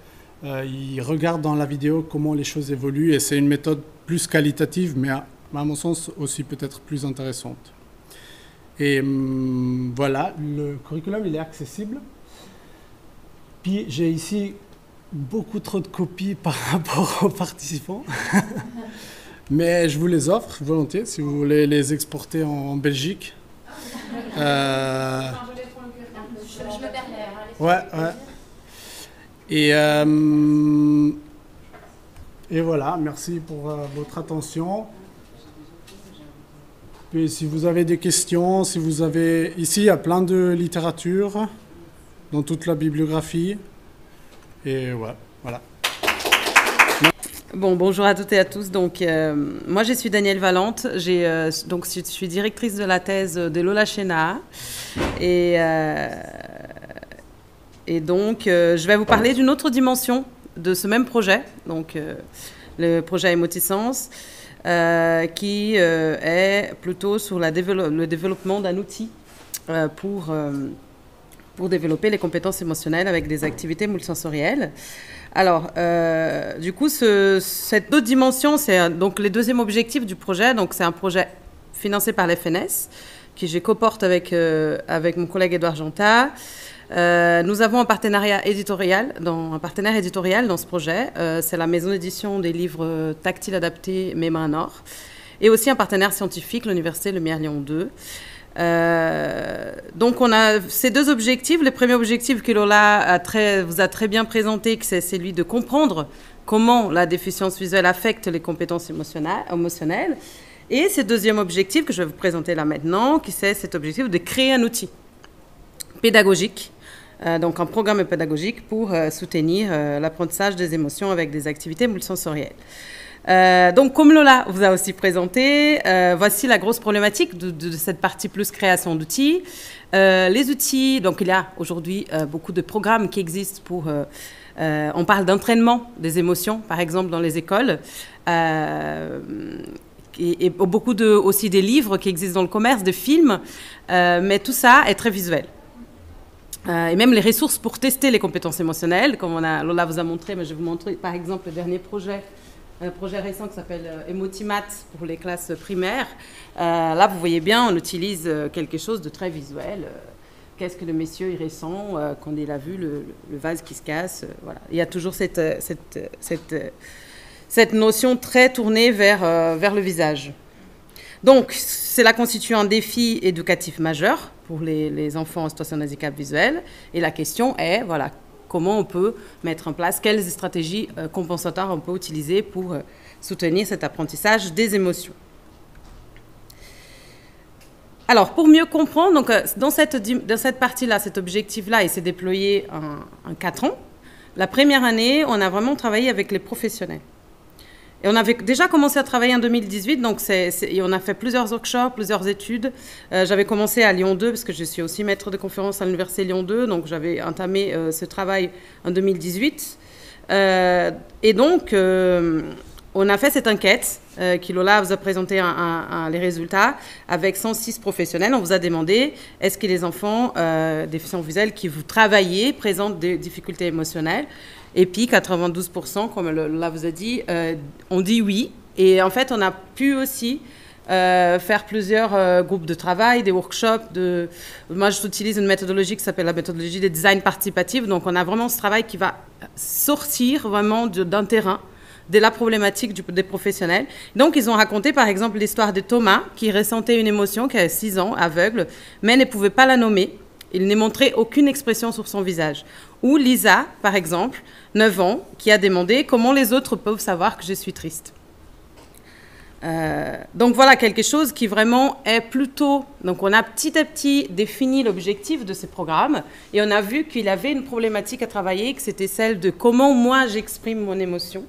ils regardent dans la vidéo comment les choses évoluent et c'est une méthode plus qualitative, mais à mon sens aussi peut-être plus intéressante. Et voilà, le curriculum il est accessible. Puis j'ai ici beaucoup trop de copies par rapport aux participants. Mais je vous les offre volontiers si vous voulez les exporter en Belgique. Je me permets. Ouais, ouais. Et voilà, merci pour votre attention. Puis si vous avez des questions, si vous avez... Ici, il y a plein de littérature dans toute la bibliographie. Et ouais, voilà. Bon, bonjour à toutes et à tous. Donc, moi, je suis Danielle Valente. Donc, je suis directrice de la thèse de Lola Chéna. Et donc, je vais vous parler d'une autre dimension de ce même projet. Donc, le projet Émotiscence, qui est plutôt sur le développement d'un outil pour développer les compétences émotionnelles avec des activités multisensorielles. Alors, du coup, cette autre dimension, c'est donc le deuxième objectif du projet. Donc, c'est un projet financé par l'FNS, que je coporte avec mon collègue Édouard Janta. Nous avons un partenaire éditorial dans ce projet. C'est la maison d'édition des livres tactiles adaptés Mes Mains Nord. Et aussi un partenaire scientifique, l'Université Lumière Lyon 2. Donc on a ces deux objectifs. Le premier objectif que Lola vous a très bien présenté, c'est celui de comprendre comment la déficience visuelle affecte les compétences émotionnelles. Et ce deuxième objectif que je vais vous présenter là maintenant, qui c'est cet objectif de créer un outil pédagogique, donc un programme pédagogique pour soutenir l'apprentissage des émotions avec des activités multisensorielles. Donc, comme Lola vous a aussi présenté, voici la grosse problématique de cette partie plus création d'outils. Les outils, donc il y a aujourd'hui beaucoup de programmes qui existent pour... on parle d'entraînement des émotions, par exemple, dans les écoles. Et beaucoup aussi des livres qui existent dans le commerce, de films. Mais tout ça est très visuel. Et même les ressources pour tester les compétences émotionnelles, comme Lola vous a montré, mais je vais vous montrer par exemple le dernier projet, un projet récent qui s'appelle Emotimat pour les classes primaires. Là, vous voyez bien, on utilise quelque chose de très visuel. Qu'est-ce que le monsieur il ressent quand il a vu le vase qui se casse, voilà. Il y a toujours cette notion très tournée vers le visage. Donc, cela constitue un défi éducatif majeur pour les enfants en situation de handicap visuel. Et la question est, voilà, comment on peut mettre en place, quelles stratégies compensatoires on peut utiliser pour soutenir cet apprentissage des émotions. Alors, pour mieux comprendre, donc, dans cette partie-là, cet objectif-là, il s'est déployé en 4 ans. La première année, on a vraiment travaillé avec les professionnels. Et on avait déjà commencé à travailler en 2018, donc et on a fait plusieurs workshops, plusieurs études. J'avais commencé à Lyon 2, parce que je suis aussi maître de conférence à l'Université Lyon 2, donc j'avais entamé ce travail en 2018. Et donc, on a fait cette enquête, qui Lola vous a présenté les résultats, avec 106 professionnels. On vous a demandé, est-ce que les enfants déficients visuels qui vous travaillez présentent des difficultés émotionnelles ? Et puis 92%, comme Lola vous a dit, on dit oui. Et en fait, on a pu aussi faire plusieurs groupes de travail, des workshops. Moi, j'utilise une méthodologie qui s'appelle la méthodologie des design participatifs. Donc, on a vraiment ce travail qui va sortir vraiment d'un terrain, de la problématique des professionnels. Donc, ils ont raconté, par exemple, l'histoire de Thomas, qui ressentait une émotion, qui avait 6 ans, aveugle, mais ne pouvait pas la nommer. Il n'a montré aucune expression sur son visage. Ou Lisa, par exemple, 9 ans, qui a demandé comment les autres peuvent savoir que je suis triste. Donc voilà, quelque chose qui vraiment est plutôt... Donc on a petit à petit défini l'objectif de ces programmes et on a vu qu'il avait une problématique à travailler, que c'était celle de comment moi j'exprime mon émotion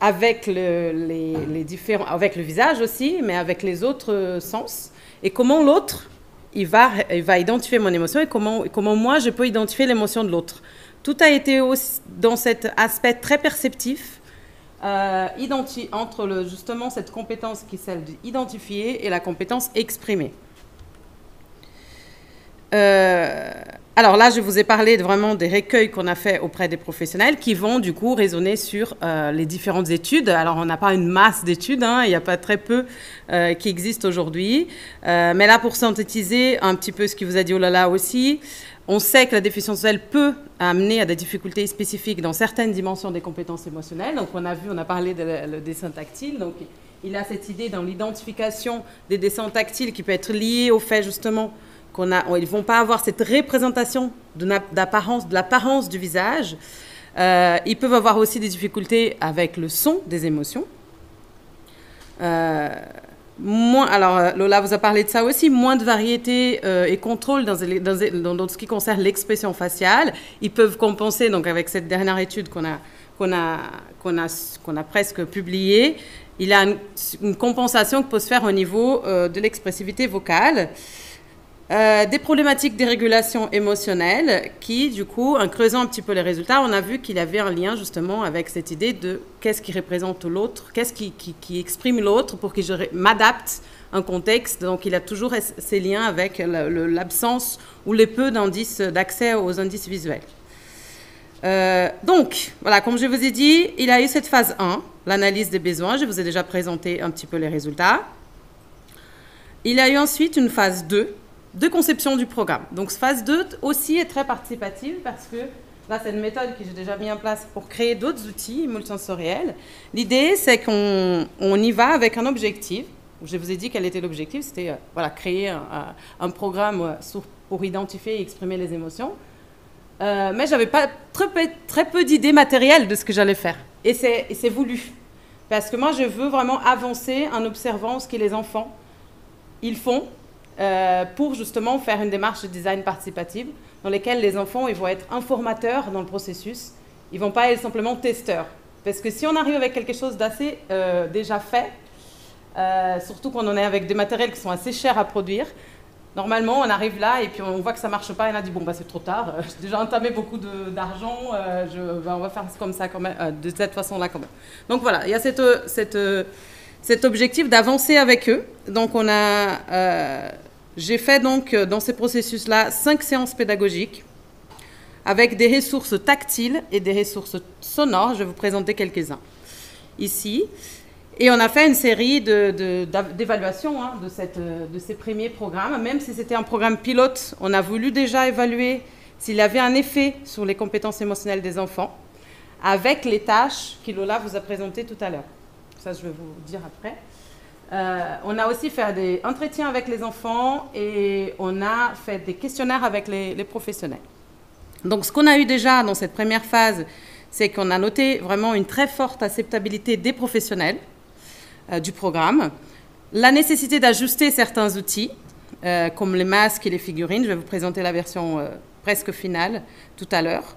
avec avec le visage aussi, mais avec les autres sens, et comment l'autre... Il va identifier mon émotion et comment moi, je peux identifier l'émotion de l'autre. Tout a été aussi dans cet aspect très perceptif, entre justement cette compétence qui est celle d'identifier et la compétence exprimée. alors là, je vous ai parlé vraiment des recueils qu'on a fait auprès des professionnels qui vont du coup raisonner sur les différentes études. Alors, on n'a pas une masse d'études, hein, il n'y a pas très peu qui existent aujourd'hui. Mais là, pour synthétiser un petit peu ce qui vous a dit Olala aussi, on sait que la déficience visuelle peut amener à des difficultés spécifiques dans certaines dimensions des compétences émotionnelles. Donc, on a parlé le dessin tactile. Donc, il a cette idée dans l'identification des dessins tactiles qui peut être liée au fait justement ils ne vont pas avoir cette représentation de l'apparence du visage. Ils peuvent avoir aussi des difficultés avec le son des émotions. Alors, Lola vous a parlé de ça aussi, moins de variété et contrôle dans ce qui concerne l'expression faciale. Ils peuvent compenser, donc avec cette dernière étude qu'on a presque publiée, il y a une compensation qui peut se faire au niveau de l'expressivité vocale. Des problématiques de régulation émotionnelle qui, du coup, en creusant un petit peu les résultats, on a vu qu'il y avait un lien justement avec cette idée de qu'est-ce qui représente l'autre, qu'est-ce qui exprime l'autre pour que je m'adapte à un contexte. Donc, il a toujours ces liens avec l'absence ou les peu d'indices d'accès aux indices visuels. Donc, voilà, comme je vous ai dit, il a eu cette phase 1, l'analyse des besoins. Je vous ai déjà présenté un petit peu les résultats. Il a eu ensuite une phase 2, de conception du programme. Donc, phase 2 aussi est très participative parce que là, c'est une méthode que j'ai déjà mis en place pour créer d'autres outils multisensoriels. L'idée, c'est qu'on y va avec un objectif. Je vous ai dit quel était l'objectif. C'était créer un programme pour identifier et exprimer les émotions. Mais j'avais pas très peu d'idées matérielles de ce que j'allais faire. Et c'est voulu. Parce que moi, je veux vraiment avancer en observant ce que les enfants, ils font pour justement faire une démarche de design participative dans laquelle les enfants ils vont être informateurs dans le processus. Ils ne vont pas être simplement testeurs. Parce que si on arrive avec quelque chose d'assez déjà fait, surtout quand on est avec des matériels qui sont assez chers à produire, normalement on arrive là et puis on voit que ça ne marche pas et on a dit bon bah c'est trop tard, j'ai déjà entamé beaucoup d'argent, on va faire comme ça quand même, de cette façon-là quand même. Donc voilà, il y a cet objectif d'avancer avec eux. Donc j'ai fait donc dans ces processus-là 5 séances pédagogiques avec des ressources tactiles et des ressources sonores. Je vais vous présenter quelques-uns ici. Et on a fait une série d'évaluations de ces premiers programmes. Même si c'était un programme pilote, on a voulu déjà évaluer s'il y avait un effet sur les compétences émotionnelles des enfants avec les tâches qu'Ilola vous a présentées tout à l'heure. Ça, je vais vous dire après. On a aussi fait des entretiens avec les enfants et on a fait des questionnaires avec les professionnels. Donc, ce qu'on a eu déjà dans cette première phase, c'est qu'on a noté vraiment une très forte acceptabilité des professionnels du programme, la nécessité d'ajuster certains outils, comme les masques et les figurines. Je vais vous présenter la version presque finale tout à l'heure.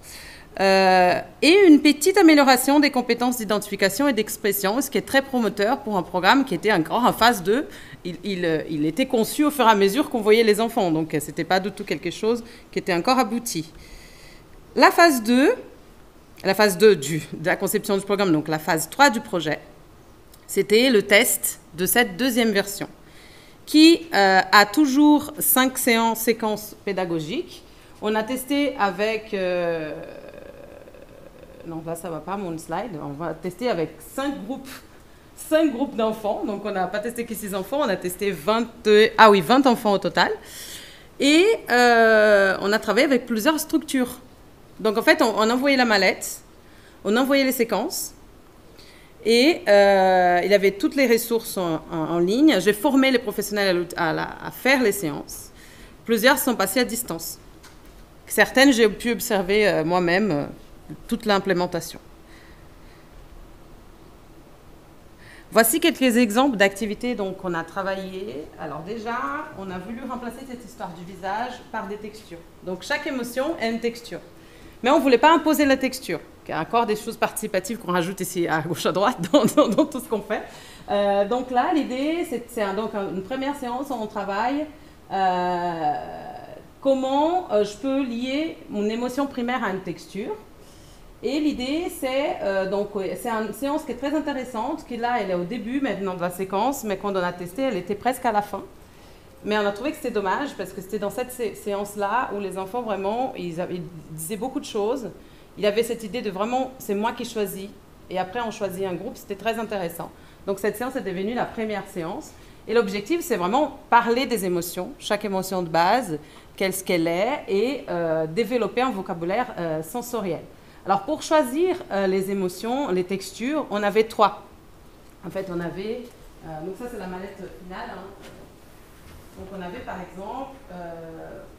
Et une petite amélioration des compétences d'identification et d'expression, ce qui est très promoteur pour un programme qui était encore en phase 2. Il était conçu au fur et à mesure qu'on voyait les enfants, donc ce n'était pas du tout quelque chose qui était encore abouti. La phase 2 de la conception du programme, donc la phase 3 du projet, c'était le test de cette deuxième version, qui a toujours 5 séquences pédagogiques. On a testé avec... non, là, ça ne va pas, mon slide. On va tester avec 5 groupes d'enfants. Donc, on n'a pas testé que 6 enfants. On a testé 20 enfants au total. Et on a travaillé avec plusieurs structures. Donc, en fait, on envoyait la mallette. On envoyait les séquences. Et il y avait toutes les ressources en ligne. J'ai formé les professionnels à faire les séances. Plusieurs sont passés à distance. Certaines, j'ai pu observer moi-même toute l'implémentation. Voici quelques exemples d'activités qu'on a travaillé. Alors déjà, on a voulu remplacer cette histoire du visage par des textures. Donc chaque émotion a une texture. Mais on ne voulait pas imposer la texture. Il y a encore des choses participatives qu'on rajoute ici à gauche à droite dans tout ce qu'on fait. Donc là, l'idée, c'est donc une première séance où on travaille comment je peux lier mon émotion primaire à une texture. Et l'idée, c'est une séance qui est très intéressante, qui là, elle est au début maintenant de la séquence, mais quand on a testé, elle était presque à la fin. Mais on a trouvé que c'était dommage parce que c'était dans cette séance-là où les enfants vraiment, ils disaient beaucoup de choses. Il y avait cette idée de vraiment, c'est moi qui choisis. Et après, on choisit un groupe. C'était très intéressant. Donc cette séance est devenue la première séance. Et l'objectif, c'est vraiment parler des émotions, chaque émotion de base, qu'est-ce qu'elle est, et développer un vocabulaire sensoriel. Alors pour choisir les émotions, les textures, on avait 3. En fait, on avait, donc ça c'est la mallette finale, hein. Donc on avait par exemple,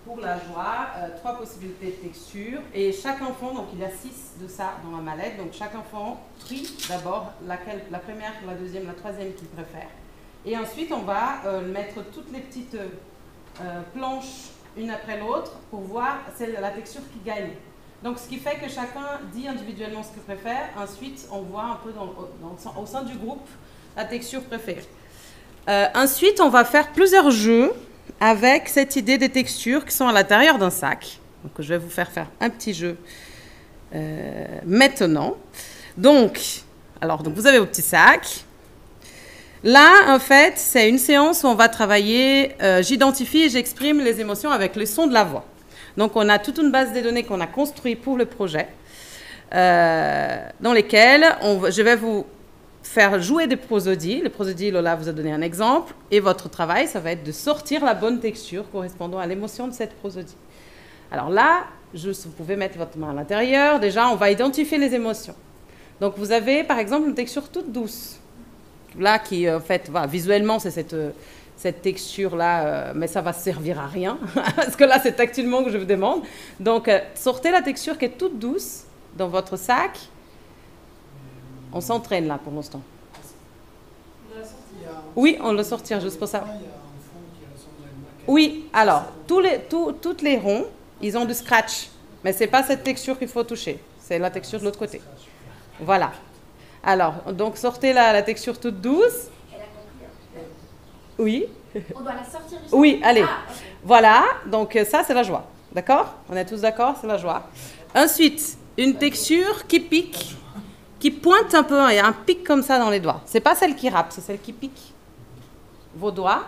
pour la joie, 3 possibilités de texture, et chaque enfant, donc il y a 6 de ça dans la mallette, donc chaque enfant trie d'abord la première, la deuxième, la troisième qu'il préfère. Et ensuite, on va mettre toutes les petites planches une après l'autre pour voir la texture qui gagne. Donc, ce qui fait que chacun dit individuellement ce qu'il préfère. Ensuite, on voit un peu au sein du groupe la texture préférée. Ensuite, on va faire plusieurs jeux avec cette idée des textures qui sont à l'intérieur d'un sac. Donc, je vais vous faire un petit jeu maintenant. Donc, vous avez vos petits sacs. Là, en fait, c'est une séance où on va travailler, j'identifie et j'exprime les émotions avec le son de la voix. Donc, on a toute une base de données qu'on a construite pour le projet, dans lesquelles je vais vous faire jouer des prosodies. Le prosodie, Lola vous a donné un exemple, et votre travail, ça va être de sortir la bonne texture correspondant à l'émotion de cette prosodie. Alors là, vous pouvez mettre votre main à l'intérieur. Déjà, on va identifier les émotions. Donc, vous avez, par exemple, une texture toute douce. Là, qui, en fait, voilà, visuellement, c'est cette texture-là, mais ça va servir à rien, parce que là, c'est tactilement que je vous demande. Donc, sortez la texture qui est toute douce dans votre sac. On s'entraîne là, pour l'instant. Oui, on le sortir, juste pour ça. Oui, alors, toutes les ronds, ils ont du scratch, mais ce n'est pas cette texture qu'il faut toucher, c'est la texture de l'autre côté. Voilà. Alors, donc sortez la texture toute douce. Elle a compris. Hein. Oui. On doit la sortir du Oui, allez. Ah, okay. Voilà, donc ça c'est la joie. D'accord? On est tous d'accord, c'est la joie. Ensuite, une texture qui pique, qui pointe un peu, il y a un pic comme ça dans les doigts. C'est pas celle qui râpe, c'est celle qui pique. Vos doigts.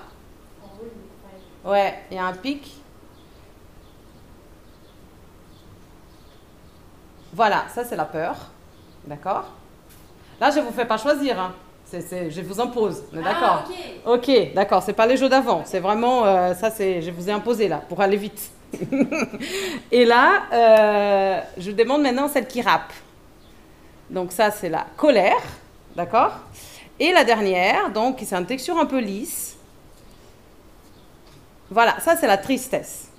Ouais, il y a un pic. Voilà, ça c'est la peur. D'accord? Là, je ne vous fais pas choisir, hein. Je vous impose, on est d'accord? Ok, d'accord, c'est pas les jeux d'avant, c'est vraiment, je vous ai imposé là, pour aller vite. Et là, je demande maintenant celle qui rappe. Donc ça, c'est la colère, d'accord? Et la dernière, donc, c'est une texture un peu lisse. Voilà, ça, c'est la tristesse.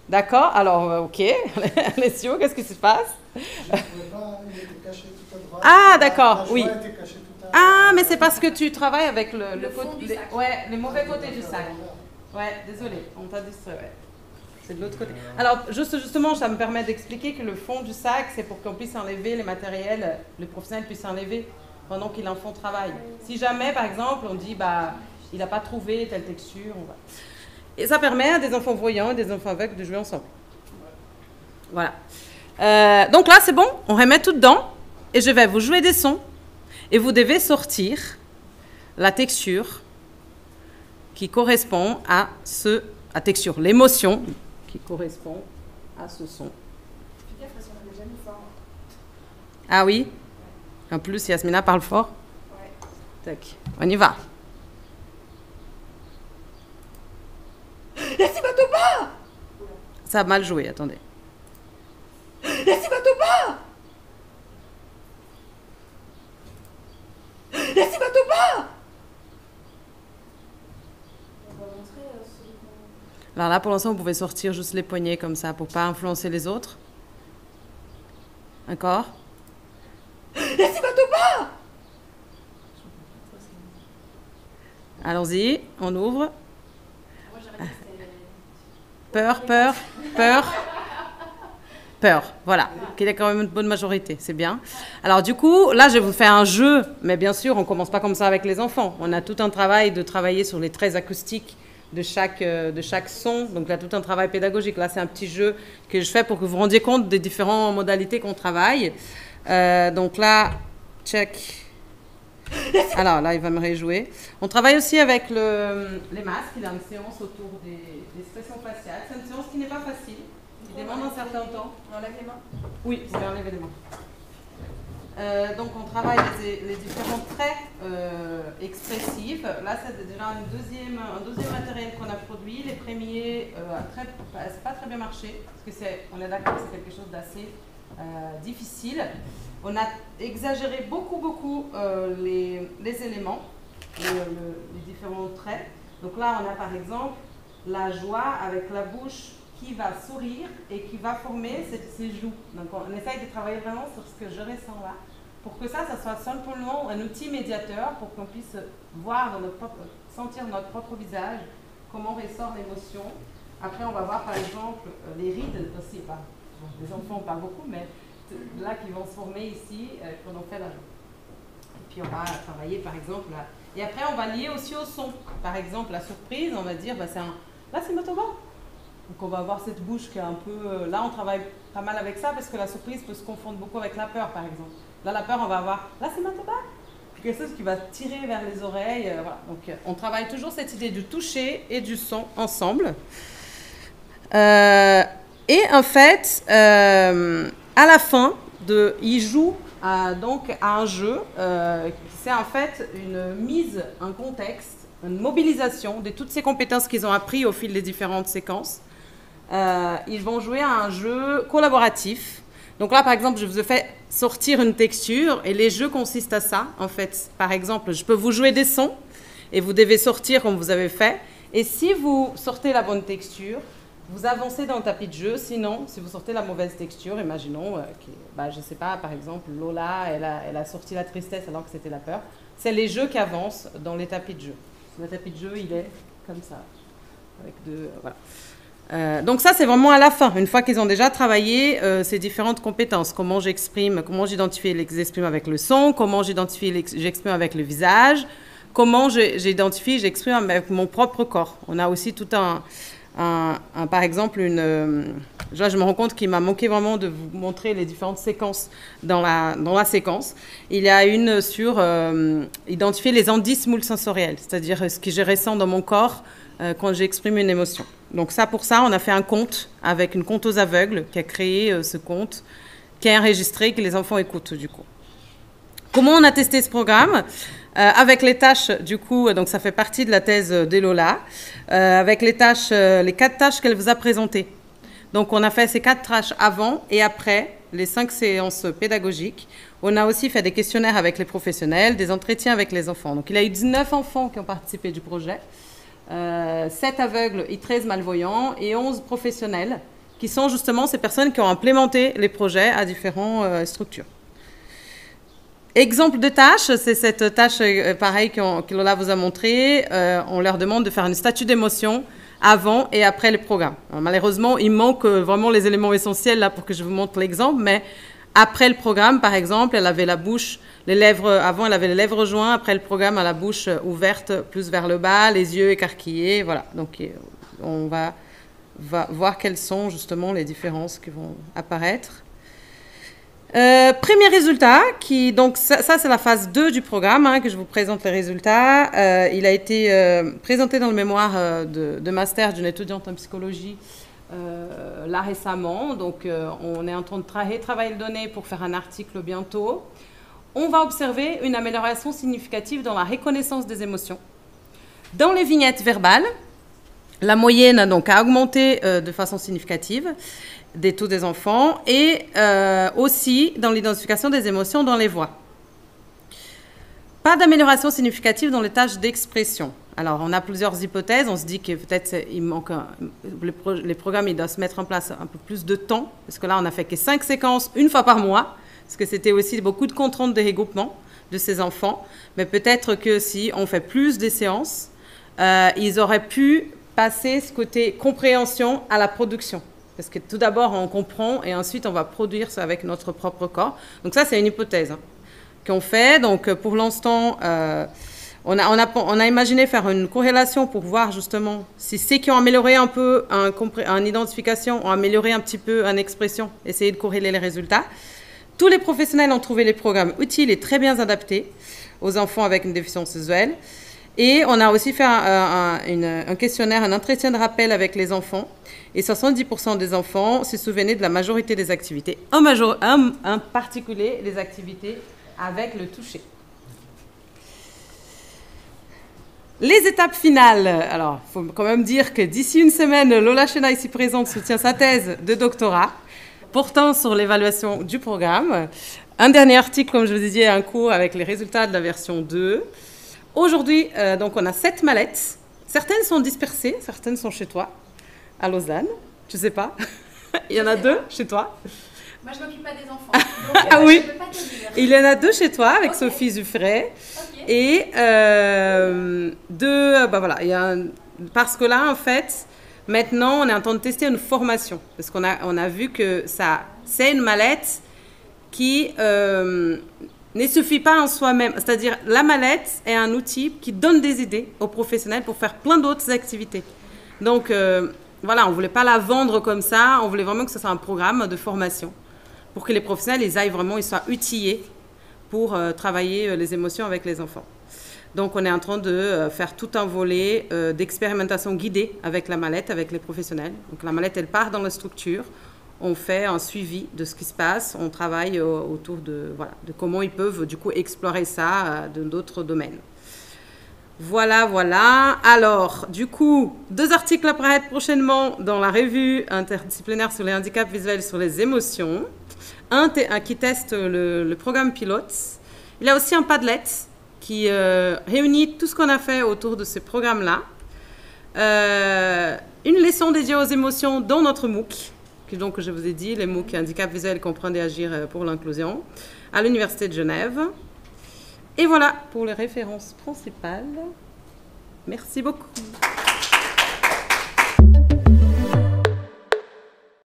D'accord? Alors, ok, Alessio, qu'est-ce qui se passe? Ah, d'accord, oui. Ah, mais c'est parce que tu travailles avec les mauvais côtés du sac. Ouais, désolé, on t'a distrait, ouais. C'est de l'autre côté. Alors, justement, ça me permet d'expliquer que le fond du sac, c'est pour qu'on puisse enlever les matériels, le professionnel puisse enlever pendant que l'enfant travaille. Si jamais, par exemple, on dit, il n'a pas trouvé telle texture, on va... Et ça permet à des enfants voyants et des enfants aveugles de jouer ensemble. Voilà. Donc là, c'est bon, on remet tout dedans et je vais vous jouer des sons et vous devez sortir la texture qui correspond à la texture, l'émotion qui correspond à ce son. Ah oui? En plus, Yasmina parle fort. Ouais. Tac, on y va. Ça a mal joué, attendez. Alors là, pour l'instant, vous pouvez sortir juste les poignets comme ça pour ne pas influencer les autres. D'accord? Allons-y, on ouvre. Peur, peur, peur. Peur, voilà, qu'il y ait quand même une bonne majorité, c'est bien. Alors du coup, là, je vais vous faire un jeu, mais bien sûr, on ne commence pas comme ça avec les enfants. On a tout un travail de travailler sur les traits acoustiques de chaque son, donc là, tout un travail pédagogique. Là, c'est un petit jeu que je fais pour que vous vous rendiez compte des différentes modalités qu'on travaille. Donc là, check. Alors là, il va me réjouir. On travaille aussi avec les masques. Il y a une séance autour des expressions faciales. C'est une séance qui n'est pas facile, qui demande un certain temps. On enlève les mains? Oui, vous pouvez enlever les mains. Donc on travaille les différents traits expressifs. Là, c'est déjà un deuxième matériel qu'on a produit. Les premiers c'est pas très bien marché, parce que on est d'accord que c'est quelque chose d'assez difficile. On a exagéré beaucoup les éléments, les différents traits. Donc là, on a par exemple la joie avec la bouche qui va sourire et qui va former ses joues. Donc on essaye de travailler vraiment sur ce que je ressens là, pour que ça soit simplement un outil médiateur, pour qu'on puisse voir sentir notre propre visage, comment ressort l'émotion. Après, on va voir par exemple les rides aussi. Les enfants on parle beaucoup, mais là qui vont se former ici quand on fait la joue. Et puis on va travailler par exemple là. Et après on va lier aussi au son. Par exemple la surprise, on va dire là c'est Motoba. Donc on va avoir cette bouche qui est un peu... là on travaille pas mal avec ça parce que la surprise peut se confondre beaucoup avec la peur par exemple. Là la peur on va avoir là c'est Motoba. Puis quelque chose qui va tirer vers les oreilles. Voilà. Donc on travaille toujours cette idée du toucher et du son ensemble. Et en fait, à la fin, il joue donc à un jeu. C'est en fait une mise en contexte, une mobilisation de toutes ces compétences qu'ils ont appris au fil des différentes séquences. Ils vont jouer à un jeu collaboratif. Donc là, par exemple, je vous ai fait sortir une texture et les jeux consistent à ça. En fait, par exemple, je peux vous jouer des sons et vous devez sortir comme vous avez fait. Et si vous sortez la bonne texture, vous avancez dans le tapis de jeu. Sinon, si vous sortez la mauvaise texture, imaginons, je ne sais pas, par exemple, Lola, elle a sorti la tristesse alors que c'était la peur. C'est les jeux qui avancent dans les tapis de jeu. Le tapis de jeu, il est comme ça. Avec voilà. Donc ça, c'est vraiment à la fin, une fois qu'ils ont déjà travaillé ces différentes compétences. Comment j'exprime, comment j'identifie les exprime avec le son, comment j'exprime avec le visage, comment j'exprime avec mon propre corps. On a aussi tout par exemple, je me rends compte qu'il m'a manqué vraiment de vous montrer les différentes séquences dans la séquence. Il y a une sur identifier les indices multisensoriels, c'est-à-dire ce que je ressens dans mon corps quand j'exprime une émotion. Donc pour ça, on a fait un conte avec une conteuse aveugle qui a créé ce conte, qui est enregistré, que les enfants écoutent du coup. Comment on a testé ce programme ? Avec les tâches, du coup, donc ça fait partie de la thèse d'Elola, avec les 4 tâches qu'elle vous a présentées. Donc on a fait ces 4 tâches avant et après les 5 séances pédagogiques. On a aussi fait des questionnaires avec les professionnels, des entretiens avec les enfants. Donc il y a eu 19 enfants qui ont participé du projet, 7 aveugles et 13 malvoyants et 11 professionnels qui sont justement ces personnes qui ont implémenté les projets à différentes structures. Exemple de tâche, c'est cette tâche pareil que Lola vous a montré. On leur demande de faire une statue d'émotion avant et après le programme. Alors, malheureusement, il manque vraiment les éléments essentiels là pour que je vous montre l'exemple, mais après le programme, par exemple, elle avait la bouche, les lèvres, avant elle avait les lèvres jointes, après le programme, elle a la bouche ouverte plus vers le bas, les yeux écarquillés, voilà. Donc on va voir quelles sont justement les différences qui vont apparaître. Premier résultat, donc ça c'est la phase 2 du programme, que je vous présente les résultats. Il a été présenté dans le mémoire de master d'une étudiante en psychologie là récemment. Donc on est en train de travailler le données pour faire un article bientôt. On va observer une amélioration significative dans la reconnaissance des émotions. Dans les vignettes verbales, la moyenne donc, a augmenté de façon significative des taux des enfants et aussi dans l'identification des émotions dans les voix. Pas d'amélioration significative dans les tâches d'expression. Alors, on a plusieurs hypothèses. On se dit que peut-être il manque les programmes, ils doivent se mettre en place un peu plus de temps, parce que là, on a fait que 5 séquences une fois par mois, parce que c'était aussi beaucoup de contraintes de regroupement de ces enfants. Mais peut-être que si on fait plus de séances, ils auraient pu passer ce côté compréhension à la production. Parce que tout d'abord, on comprend et ensuite, on va produire ça avec notre propre corps. Donc ça, c'est une hypothèse qu'on fait. Donc pour l'instant, on a imaginé faire une corrélation pour voir justement si ceux qui ont amélioré un peu en identification ont amélioré un petit peu en expression, essayer de corréler les résultats. Tous les professionnels ont trouvé les programmes utiles et très bien adaptés. aux enfants avec une déficience visuelle. Et on a aussi fait un questionnaire, un entretien de rappel avec les enfants. Et 70% des enfants se souvenaient de la majorité des activités, en particulier les activités avec le toucher. Les étapes finales. Alors, il faut quand même dire que d'ici une semaine, Lola Chena, ici présente, soutient sa thèse de doctorat portant sur l'évaluation du programme. Un dernier article, comme je vous ai dit, un cours avec les résultats de la version 2. Aujourd'hui, donc, on a 7 mallettes. Certaines sont dispersées, certaines sont chez toi, à Lausanne. Je ne sais pas. Il y en a 2 chez toi. Moi, je ne m'occupe pas des enfants. Donc, Ah oui. je ne peux pas te dire. Il y en a 2 chez toi, avec Okay. Sophie Zuffray. Ok. Et voilà, parce que là, en fait, maintenant, on est en train de tester une formation. Parce qu'on a vu que c'est une mallette qui ne suffit pas en soi-même. C'est-à-dire, la mallette est un outil qui donne des idées aux professionnels pour faire plein d'autres activités. Donc, voilà, on ne voulait pas la vendre comme ça. On voulait vraiment que ce soit un programme de formation pour que les professionnels, ils soient outillés pour travailler les émotions avec les enfants. Donc, on est en train de faire tout un volet d'expérimentation guidée avec la mallette, avec les professionnels. Donc, la mallette, elle part dans la structure. On fait un suivi de ce qui se passe. On travaille autour de comment ils peuvent, du coup, explorer ça dans d'autres domaines. Voilà. Alors, du coup, 2 articles apparaîtront prochainement dans la revue interdisciplinaire sur les handicaps visuels sur les émotions. Un qui teste le programme pilote. Il y a aussi un Padlet qui réunit tout ce qu'on a fait autour de ce programme-là. Une leçon dédiée aux émotions dans notre MOOC, donc je vous ai dit, les MOOC handicap visuel comprendre et agir pour l'inclusion, à l'Université de Genève. Et voilà pour les références principales. Merci beaucoup.